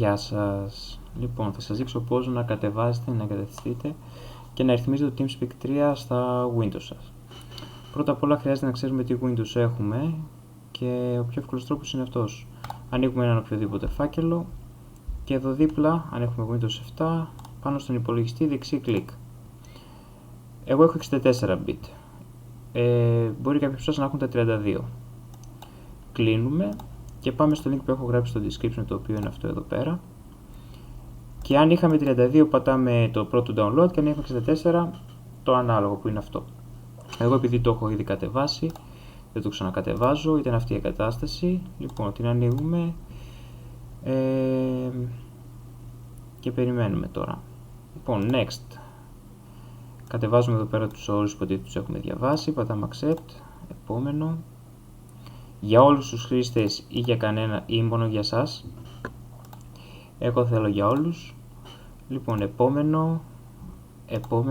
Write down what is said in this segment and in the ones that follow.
Γεια σας. Λοιπόν, θα σας δείξω πώς να κατεβάσετε, να εγκαταστήσετε και να ρυθμίζετε το TeamSpeak 3 στα Windows σας. Πρώτα απ' όλα χρειάζεται να ξέρουμε τι Windows έχουμε και ο πιο εύκολος τρόπος είναι αυτός. Ανοίγουμε έναν οποιοδήποτε φάκελο και εδώ δίπλα, αν έχουμε Windows 7, πάνω στον υπολογιστή δεξί κλικ. Εγώ έχω 64 bit. Μπορεί κάποιοι σας να έχουν τα 32. Κλείνουμε και πάμε στο link που έχω γράψει στο description, το οποίο είναι αυτό εδώ πέρα. Και αν είχαμε 32 πατάμε το πρώτο download και αν είχαμε 64 το ανάλογο που είναι αυτό. Εγώ επειδή το έχω ήδη κατεβάσει, δεν το ξανακατεβάζω, ήταν αυτή η εγκατάσταση. Λοιπόν, την ανοίγουμε και περιμένουμε τώρα. Λοιπόν, next. Κατεβάζουμε εδώ πέρα τους όρους που τους έχουμε διαβάσει, πατάμε accept, επόμενο. Για όλους τους χρήστες ή για κανένα ή μόνο για σας. Εγώ θέλω για όλους. Λοιπόν, επόμενο,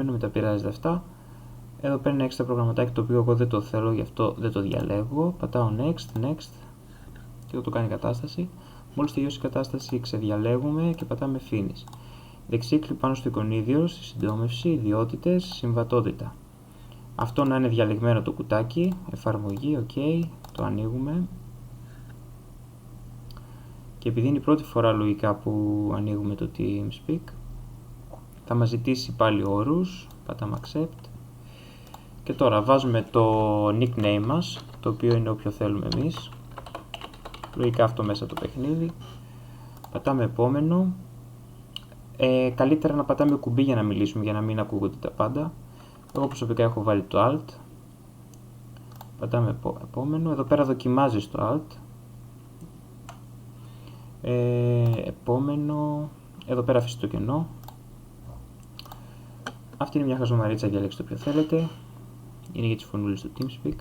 μετά πειράζεται αυτά. Εδώ παίρνει ένα έξτρα προγραμματάκι το οποίο εγώ δεν το θέλω, γι' αυτό δεν το διαλέγω. Πατάω next και το κάνει κατάσταση. Μόλις τελειώσει η κατάσταση ξεδιαλέγουμε και πατάμε finish. Δεξί κλικ πάνω στο εικονίδιο, στη συντόμευση, ιδιότητες, συμβατότητα. Αυτό να είναι διαλεγμένο το κουτάκι, εφαρμογή, ok, το ανοίγουμε. Και επειδή είναι η πρώτη φορά λογικά που ανοίγουμε το TeamSpeak, θα μας ζητήσει πάλι όρους, πατάμε accept. Και τώρα βάζουμε το nickname μας, το οποίο είναι όποιο θέλουμε εμείς. Λογικά αυτό μέσα το παιχνίδι. Πατάμε επόμενο. Καλύτερα να πατάμε κουμπί για να μιλήσουμε, για να μην ακούγονται τα πάντα. Εγώ προσωπικά έχω βάλει το Alt. Πατάμε επόμενο. Εδώ πέρα δοκιμάζει το Alt. Επόμενο. Εδώ πέρα αφήσει το κενό. Αυτή είναι μια χαζομαρίτσα, διαλέξτε το ποιο θέλετε. Είναι για τις φωνούλες του TeamSpeak.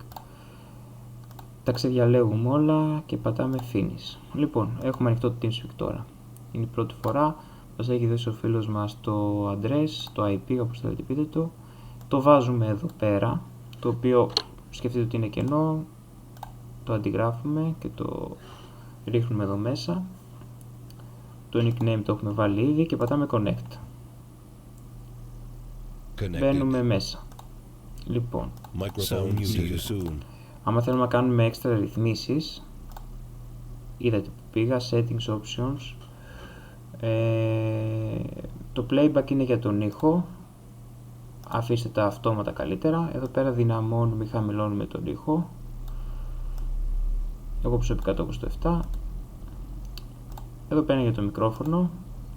Τα ξεδιαλέγουμε όλα και πατάμε finish. Λοιπόν, έχουμε ανοιχτό το TeamSpeak τώρα. Είναι η πρώτη φορά. Μας έχει δώσει ο φίλος μας το address, το IP, όπως θέλετε πείτε το. Το βάζουμε εδώ πέρα, το οποίο σκεφτείτε ότι είναι κενό. Το αντιγράφουμε και το ρίχνουμε εδώ μέσα. Το nickname το έχουμε βάλει ήδη και πατάμε connect. Μπαίνουμε μέσα. Λοιπόν, άμα θέλουμε να κάνουμε έξτρα ρυθμίσεις, είδατε που πήγα, settings, options. Το playback είναι για τον ήχο, αφήστε τα αυτόματα καλύτερα. Εδώ πέρα δυναμώνουμε ή χαμηλώνουμε τον ήχο. Εγώ προσωπικά το έχω στο 7. Εδώ πέρα είναι για το μικρόφωνο,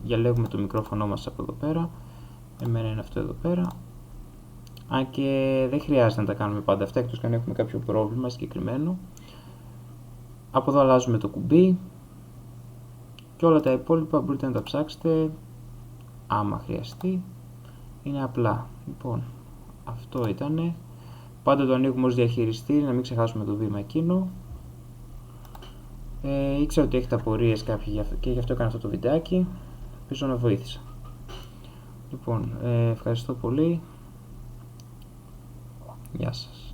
διαλέγουμε το μικρόφωνο μας από εδώ πέρα. Εμένα είναι αυτό εδώ πέρα. Αν και δεν χρειάζεται να τα κάνουμε πάντα αυτά, εκτός και αν έχουμε κάποιο πρόβλημα συγκεκριμένο. Από εδώ αλλάζουμε το κουμπί και όλα τα υπόλοιπα μπορείτε να τα ψάξετε άμα χρειαστεί. Είναι απλά. Λοιπόν, αυτό ήτανε. Πάντα το ανοίγουμε ως διαχειριστή, να μην ξεχάσουμε το βήμα εκείνο. Ήξερα ότι έχετε απορίες κάποιοι και γι' αυτό έκανα αυτό το βιντεάκι. Ελπίζω να βοήθησα. Λοιπόν, ευχαριστώ πολύ. Γεια σας.